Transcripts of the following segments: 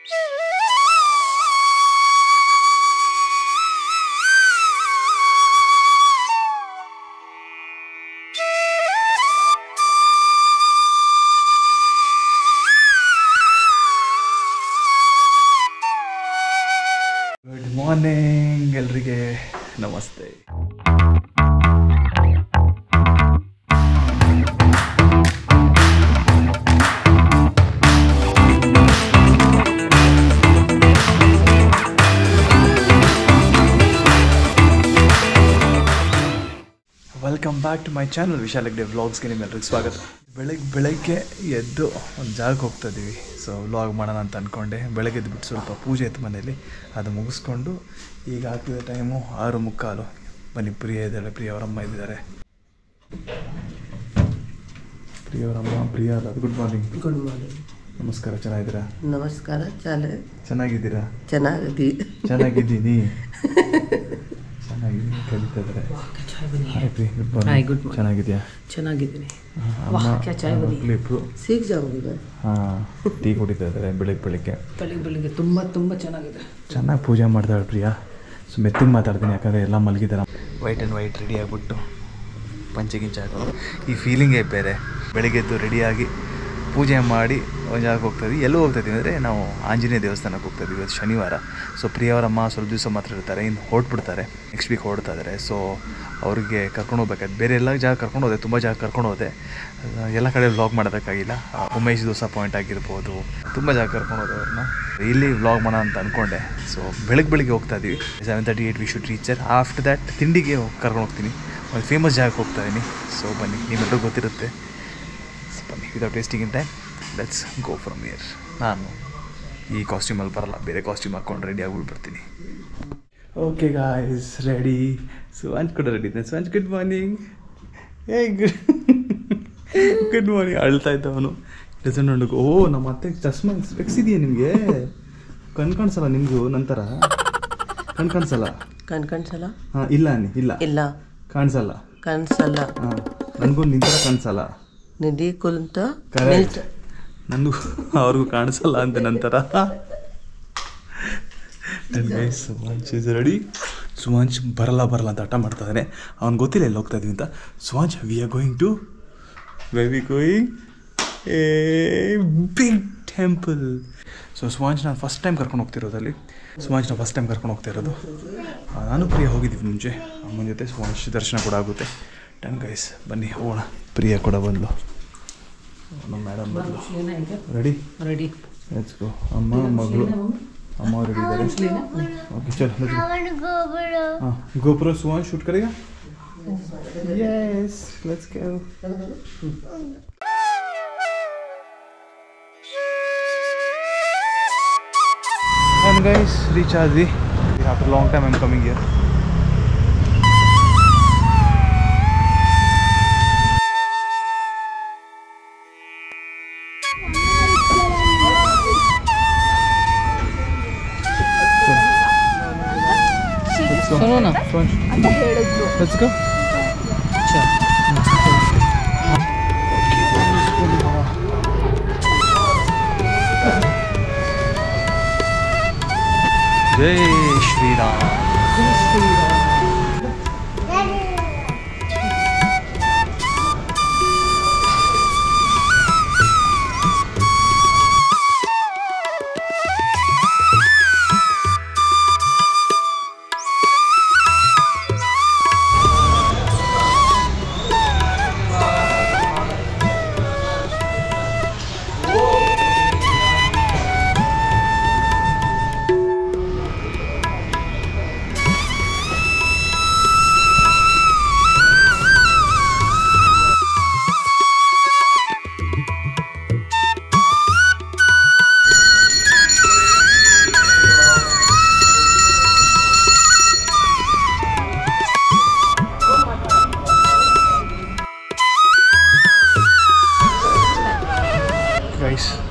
Good morning ಎಲ್ರಿಗೆ ನಮಸ್ತೆ. Welcome back to my channel Vishal Hegde ವ್ಲಾಗ್ಸ್ಗೆ ನಿಮ್ಮೆಲ್ಲರಿಗೂ ಸ್ವಾಗತ. ಬೆಳಗ್ಗೆ ಎದ್ದು ಒಂದು ಜಾಗಕ್ಕೆ ಹೋಗ್ತಾ ಇದ್ದೀವಿ. ಸೊ ವ್ಲಾಗ್ ಮಾಡೋಣ ಅಂತ ಅಂದ್ಕೊಂಡೆ. ಬೆಳಗ್ಗೆ ಎದ್ದು ಬಿಟ್ಟು ಸ್ವಲ್ಪ ಪೂಜೆ ಇತ್ತು ಮನೇಲಿ, ಅದು ಮುಗಿಸ್ಕೊಂಡು ಈಗ ಆಗ್ತಿದೆ ಟೈಮು 6:45. ಬನ್ನಿ, ಪ್ರಿಯ ಇದ್ದಾಳೆ, ಪ್ರಿಯ ಅವರಮ್ಮ ಇದ್ದಾರೆ. ಪ್ರಿಯ ಅವರಮ್ಮ, ಪ್ರಿಯ ಅಲ್ಲ. Good morning. Good morning. ನಮಸ್ಕಾರ, ಚೆನ್ನಾಗಿದ್ದೀರಾ? ನಮಸ್ಕಾರ. ಚೆನ್ನಾಗಿದ್ದೀರಾ? ಚೆನ್ನಾಗಿದ್ದೀನಿ. ಕಲಿತಾ ಇದ್ದಾರೆ. ಹಾಯ್ ಪ್ರಿಯ, ಗುಡ್ ಮಾರ್ನಿಂಗ್. Good morning. ಚೆನ್ನಾಗಿದೆಯಾ? ಚೆನ್ನಾಗಿದ್ದೀನಿ. ಇಬ್ಬರು ಟೀ ಕುಡಿತಾ ಇದ್ದಾರೆ ಬೆಳಿಗ್ಗೆ. ತುಂಬ ಚೆನ್ನಾಗಿದೆ. ಚೆನ್ನಾಗಿ ಪೂಜೆ ಮಾಡ್ತಾಳೆ ಪ್ರಿಯಾ. ಸೊ ಮೆತ್ತಿಗೆ ಮಾತಾಡ್ತೀನಿ, ಯಾಕಂದರೆ ಎಲ್ಲ ಮಲಗಿದ್ದಾರೆ. ವೈಟ್ ಆ್ಯಂಡ್ ವೈಟ್ ರೆಡಿ ಆಗಿಬಿಟ್ಟು ಪಂಚೆ ಹಾಕೋದು ಈ ಫೀಲಿಂಗೇ ಬೇರೆ. ಬೆಳಿಗ್ಗೆದ್ದು ರೆಡಿಯಾಗಿ ಪೂಜೆ ಮಾಡಿ ಒಂದು ಜಾಗಕ್ಕೆ ಹೋಗ್ತಾಯಿದ್ವಿ. ಎಲ್ಲೂ ಹೋಗ್ತಾಯಿದ್ದೀವಿ ಅಂದರೆ ನಾವು ಆಂಜನೇಯ ದೇವಸ್ಥಾನಕ್ಕೆ ಹೋಗ್ತಾಯಿದ್ವಿ. ಇವತ್ತು ಶನಿವಾರ. ಸೊ ಪ್ರಿಯವರಮ್ಮ ಸ್ವಲ್ಪ ದಿವಸ ಮಾತ್ರ ಇರ್ತಾರೆ, ಇನ್ನು ಹೊರಟ್ಬಿಡ್ತಾರೆ. ನೆಕ್ಸ್ಟ್ ವೀಕ್ ಹೊರಡ್ತಾ ಇದ್ದಾರೆ. ಸೊ ಅವ್ರಿಗೆ ಕರ್ಕೊಂಡು ಹೋಗ್ಬೇಕಾಯ್ತು. ಬೇರೆ ಎಲ್ಲ ಜಾಗ ಕರ್ಕೊಂಡು ಹೋದೆ, ತುಂಬ ಜಾಗ ಕರ್ಕೊಂಡು ಹೋದೆ. ಎಲ್ಲ ಕಡೆ ವ್ಲಾಗ್ ಮಾಡೋದಕ್ಕಾಗಿಲ್ಲ. ಉಮೇಶ್ ದೋಸಾ ಪಾಯಿಂಟ್ ಆಗಿರ್ಬೋದು, ತುಂಬ ಜಾಗ ಕರ್ಕೊಂಡು ಹೋದೆ ಅವ್ರನ್ನ. ಇಲ್ಲಿ ವ್ಲಾಗ್ ಮಾಡೋಣ ಅಂತ ಅಂದ್ಕೊಂಡೆ. ಸೊ ಬೆಳಗ್ಗೆ ಹೋಗ್ತಾ ಇದ್ದೀವಿ. 7:38 ವಿ ಶುಡ್ ರೀಚರ್. ಆಫ್ಟರ್ ದ್ಯಾಟ್ ತಿಂಡಿಗೆ ಕರ್ಕೊಂಡು ಹೋಗ್ತೀನಿ. ಒಂದು ಫೇಮಸ್ ಜಾಗಕ್ಕೆ ಹೋಗ್ತಾ ಇದ್ದೀನಿ. ಸೊ ಬನ್ನಿ, ನಿಮ್ಮೆಲ್ಲರಿಗೂ ಗೊತ್ತಿರುತ್ತೆ. ಬನ್ನಿ, without wasting in time let's go from here. ನಾನು ಈ ಕಾಸ್ಟ್ಯೂಮಲ್ಲಿ ಬರಲ್ಲ, ಬೇರೆ ಕಾಸ್ಟ್ಯೂಮ್ ಹಾಕ್ಕೊಂಡು ರೆಡಿ ಆಗಿಬಿಡ್ತೀನಿ. Okay guys, ready. ಸುವಾಂಚ್ ಕೂಡ ರೆಡಿ ಇದ್ದಾನೆ. Suvanch, good morning. Good morning. ಅಳ್ತಾ ಇದ್ದ ಅವನು. ಡಸನ್ ಹುಡುಗ. ಓ, ನಮ್ಮ ಅತ್ತೆ ಚಸ್ಮಾ ಸ್ಪೆಕ್ಸ್ ಇದೆಯಾ ನಿಮಗೆ? ಕಾಣಿಸಲ್ಲ ನಿಮಗೂ ನಂತರ? ಕಾಣಿಸಲ್ಲ. ಹಾಂ, ಇಲ್ಲ ಇಲ್ಲ ಕಾಣಿಸಲ್ಲ. ಹಾಂ, ನನಗೂ ನಿಂತರ ಕಾಣಿಸಲ್ಲ. ಕರೆಕ್ಟ್. ನನಗೂ ಅವ್ರಿಗೂ ಕಾಣಿಸಲ್ಲ ಅಂತ ನಂತರ. ಸುವಾಂಚ್ ಇಸ್ ರೆಡಿ. ಸುವಾಂಚ್ ಬರಲ್ಲ ಅಂತ ಹಠ ಮಾಡ್ತಾ ಇದ್ದಾನೆ. ಅವ್ನು ಗೊತ್ತಿಲ್ಲ ಎಲ್ಲಿ ಹೋಗ್ತಾ ಇದ್ವಿ ಅಂತ. Suvanch, we are going to a big temple. So Suvanch ನಾನು ಫಸ್ಟ್ ಟೈಮ್ ಕರ್ಕೊಂಡು ಹೋಗ್ತಿರೋದಲ್ಲಿ. ನಾನು ಪ್ರಿಯ ಹೋಗಿದ್ದೀವಿ ಮುಂಚೆ ಅಮ್ಮನ ಜೊತೆ. ಸುವಾಂಚ್ ದರ್ಶನ ಕೂಡ ಆಗುತ್ತೆ. ಟನ್ ಗೈಸ್, ಬನ್ನಿ ಹೋಗೋಣ. ಪ್ರಿಯ ಕೂಡ ಬಂದ್ಲು, ನಮ್ಮ ಮೇಡಮ್ ಬಂದ್ಲು. Ready let's go. ಅಮ್ಮ ಮಗಳು ಅಮ್ಮ ರೆಡಿ ಇದ್ದಾರೆ. ಓಕೆ ಚलो ಹಾಂ, ಗೋಪುರ ಸುವಾಂಚ್ ಶೂಟ್ ಕರೆಗಾ? Yes, let's go. And guys, reach Advi. After a long time I'm coming here. सुनो ना, let's go. अच्छा. जय श्री राम.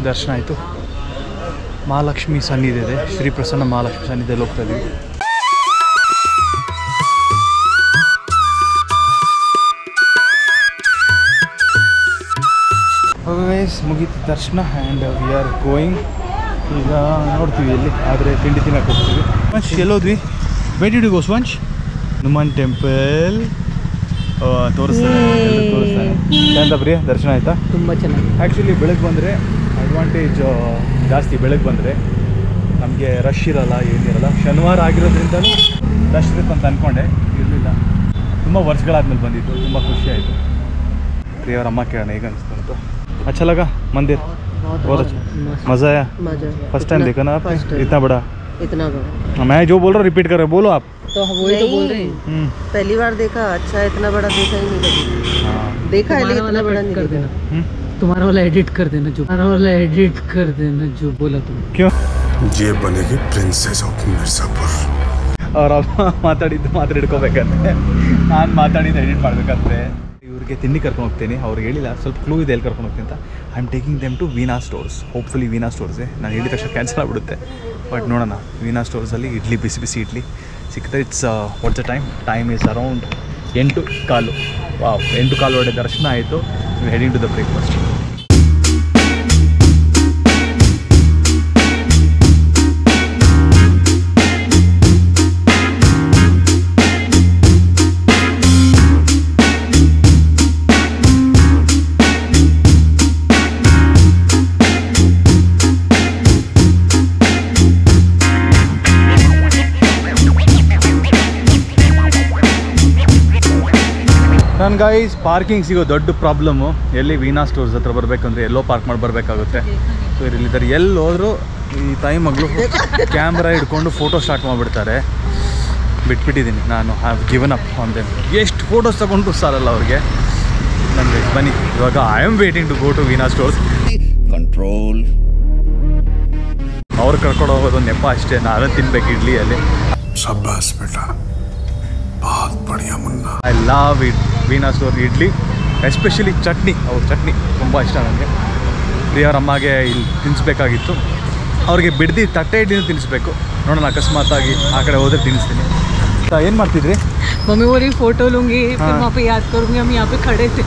ದರ್ಶನ ಆಯಿತು. ಮಹಾಲಕ್ಷ್ಮಿ ಸನ್ನಿಧಿ ಇದೆ, ಶ್ರೀ ಪ್ರಸನ್ನ ಮಹಾಲಕ್ಷ್ಮಿ ಸನ್ನಿಧಿಯಲ್ಲಿ ಹೋಗ್ತಾ ಇದ್ದೀವಿ. ಮುಗೀತು ದರ್ಶನ ಆ್ಯಂಡ್ ವಿ ಆರ್ ಗೋಯಿಂಗ್ ಈಗ ನೋಡ್ತೀವಿ ಎಲ್ಲಿ ಆದರೆ ತಿಂಡಿ ತಿನ್ನಕ್ಕೆ ಹೋಗ್ತೀವಿ. ಸ್ವಂಚ್ ಎಲ್ಲೋದ್ವಿ? ವೇರ್ ಗೋ ಸ್ವಂಚ್? ಹನುಮಾನ್ ಟೆಂಪಲ್ ತೋರಿಸ್ತಾನೆ. ಚಂದ ಪ್ರಿಯ ದರ್ಶನ ಆಯಿತಾ? ತುಂಬ ಚೆನ್ನಾಗಿ. ಆ್ಯಕ್ಚುಲಿ ಬೆಳಗ್ಗೆ ಬಂದರೆ ಅಡ್ವಾಂಟೇಜ್ ಜಾಸ್ತಿ. ಬೆಳಗ್ಗೆ ಬಂದರೆ ನಮಗೆ ರಶ್ ಇರಲ್ಲ, ಏನಿರಲ್ಲ. ಶನಿವಾರ ಆಗಿರೋದ್ರಿಂದಲೂ ರಶ್ ಇರುತ್ತೆ ಅಂತ ಅಂದ್ಕೊಂಡೆ, ಇರಲಿಲ್ಲ. ತುಂಬ ವರ್ಷಗಳಾದ್ಮೇಲೆ ಬಂದಿದ್ದು, ತುಂಬ ಖುಷಿ ಆಯಿತು. ಪ್ರಿಯವರ ಅಮ್ಮ ಕೇಳೋಣ ಹೇಗೆ ಅನಿಸ್ತು ಅಂತ. अच्छा लगा मंदिर? बहुत अच्छा, मज़ा आया? फर्स्ट टाइम देखा ना आपने? इतना बड़ा? मैं जो बोल रहा हूँ रिपीट कर रहे, बोलो आप. तो वही तो बोल रहे हैं, पहली बार देखा. अच्छा इतना बड़ा देखा ही नहीं कभी. हाँ देखा है लेकिन इतना बड़ा नहीं कर देखा. देना. तुम्हारा वाला एडिट कर देना, जो तुम्हारा वाला एडिट कर देना जो बोला तुम. क्यों? ये बनेगी प्रिंसेस ऑफ मिर्जापुर. ಅವ್ರ ಅಮ್ಮ ಮಾತಾಡಿಡ್ಕೋಬೇಕಂತೆ, ನಾನು ಮಾತಾಡಿದ್ದು ಎಡಿಟ್ ಮಾಡಬೇಕಂತೆ. ಇವ್ರಿಗೆ ತಿಂಡಿ ಕರ್ಕೊಂಡು ಹೋಗ್ತೀನಿ. ಅವ್ರಿಗೆ ಹೇಳಿಲ್ಲ, ಸ್ವಲ್ಪ ಕ್ಲೂ ಇದೆ ಎಲ್ಲಿ ಕರ್ಕೊಂಡು ಹೋಗ್ತೀನಿ ಅಂತ. I am taking them to Veena stores. Hopefully Veena ಸ್ಟೋರ್ಸೇ. ನಾನು ಹೇಳಿದ ತಕ್ಷಣ ಕ್ಯಾನ್ಸಲ್ ಆಗಿಬಿಡುತ್ತೆ, ಬಟ್ ನೋಡೋಣ. ವೀನಾ ಸ್ಟೋರ್ಸಲ್ಲಿ ಇಡ್ಲಿ, ಬಿಸಿ ಬಿಸಿ ಇಡ್ಲಿ ಸಿಗ್ತದೆ. It's what's the time is around 8:15. Wow, 8:15 ಒಳಗೆ ದರ್ಶನ ಆಯಿತು. Heading to the breakfast. ನನ್ನ ಗೈಸ್ ಪಾರ್ಕಿಂಗ್ ಸಿಗೋ ದೊಡ್ಡ ಪ್ರಾಬ್ಲಮ್ಮು. ಎಲ್ಲಿ ವೀನಾ ಸ್ಟೋರ್ಸ್ ಹತ್ರ ಬರಬೇಕಂದ್ರೆ ಎಲ್ಲೋ ಪಾರ್ಕ್ ಮಾಡಿ ಬರಬೇಕಾಗುತ್ತೆ. ಸೊ ಇಲ್ಲಿದ್ದಾರೆ, ಎಲ್ಲಿ ಹೋದರೂ ಈ ತಾಯಿ ಮಗಳು ಕ್ಯಾಮ್ರಾ ಹಿಡ್ಕೊಂಡು ಫೋಟೋ ಸ್ಟಾರ್ಟ್ ಮಾಡಿಬಿಡ್ತಾರೆ. ಬಿಟ್ಬಿಟ್ಟಿದ್ದೀನಿ ನಾನು. Have given up on them. ಎಷ್ಟು ಫೋಟೋಸ್ ತಗೊಂಡು ಸಾರಲ್ಲ ಅವ್ರಿಗೆ. ನನಗೆ ಬನ್ನಿ ಇವಾಗ I am waiting to go to Veena stores. Control. ಅವ್ರು ಕರ್ಕೊಂಡು ಹೋಗೋದು ನೆಪ ಅಷ್ಟೇ. ನಾನು ತಿನ್ಬೇಕು ಇಡ್ಲಿಯಲ್ಲಿ. शाबाश बेटा, बहुत बढ़िया Munna. I love it Veena store idli, especially chutney. ಅವ್ರ ಚಟ್ನಿ ತುಂಬ ಇಷ್ಟ ನನಗೆ. ಪ್ರಿಯವ್ರ ಅಮ್ಮಗೆ ಇಲ್ಲಿ ತಿನ್ನಿಸ್ಬೇಕಾಗಿತ್ತು. ಅವ್ರಿಗೆ ಬಿಡ್ದು ತಟ್ಟೆ ಇಡ್ಲಿನೂ ತಿನ್ನಿಸ್ಬೇಕು. ನೋಡೋಣ, ಅಕಸ್ಮಾತಾಗಿ ಆ ಕಡೆ ಹೋದರೆ ತಿನ್ನಿಸ್ತೀನಿ. ಏನು ಮಾಡ್ತಿದ್ರಿ? मम्मी बोल रही फोटो लूंगी, फिर वहाँ पे याद करूंगी हम यहाँ पे खड़े थे.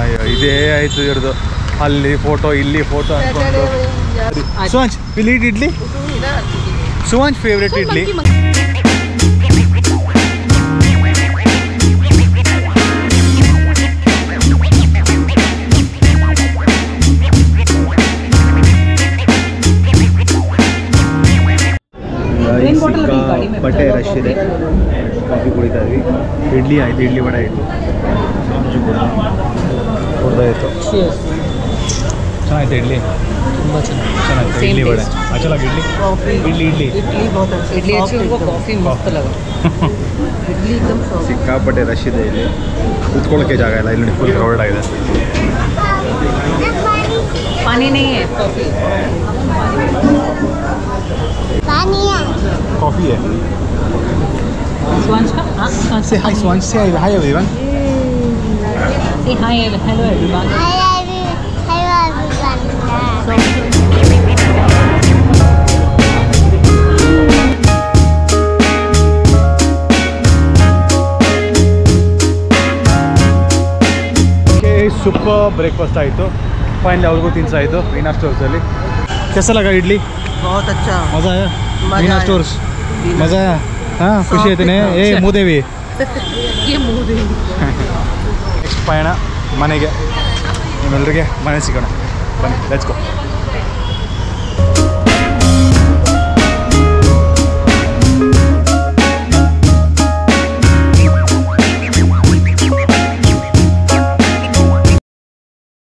ಅಯ್ಯೋ, ಇದೇ ಆಯಿತು ಇವ್ರದ್ದು. ಅಲ್ಲಿ ಫೋಟೋ, ಇಲ್ಲಿ ಫೋಟೋ ಅಂದ್ಕೊಂಡು. Suvanch will eat idli? Suvanch favourite idli. ಬಟ್ಟೆ ರಶ್ ಇದೆ. ಕಾಫಿ ಕುಡಿತಾ ಇದ್ವಿ. ಇಡ್ಲಿ ಆಯಿತು, ಇಡ್ಲಿ ವಡೆ ಆಯಿತು, ಕುಡ್ದಾಯಿತು. ಚೆನ್ನಾಗಿತ್ತು ಇಡ್ಲಿ, ತುಂಬ ಚೆನ್ನಾಗಿತ್ತು ಇಡ್ಲಿ ವಡೆ. ಅಚ್ಚಲಾಗಿ ಇಡ್ಲಿ ಇಡ್ಲಿ ಇಡ್ಲಿ इडली बहुत अच्छा. इडली अच्छी, उनको कॉफ़ी मस्त लगा. इडली एकदम सॉफ्ट. ಸಿಕ್ಕಾಪಟ್ಟೆ ರಶ್ ಇದೆ ಇಲ್ಲಿ. ಕೂತ್ಕೊಳ್ಳೋಕ್ಕೆ ಜಾಗ ಇಲ್ಲ. ಇಲ್ಲಿ ಫುಲ್ ಕ್ರೌಡ್ ಆಗಿದೆ. पानी नहीं है, कॉफ़ी. ಕಾಫಿ है. स्वांश का? हाँ, Swansh. Say hi Swanch. Say hi everyone. Say hi, hello everyone. Super breakfast ಆಯಿತು. ಫೈನಲಿ ಅವ್ರಿಗೂ ತಿನ್ಸಾಯಿತು ವೀನಾ ಸ್ಟೋರ್ಸಲ್ಲಿ. कैसा लगा इडली? बहुत अच्छा. मज़ा आया? मज़ा वीना आया. स्टोर्स मज़ा आया? ಹಾಂ, ಖುಷಿ ಆಯ್ತೇನೆ. ಮೂದೇವಿ ये मोदी. ನೆಕ್ಸ್ಟ್ ಪಯಣ ಮನೆಗೆ. ನಿಮ್ಮೆಲ್ಲರಿಗೆ ಮನೆ ಸಿಗೋಣ. ಬನ್ನಿ, ಲೆಟ್ಸ್ ಗೋ.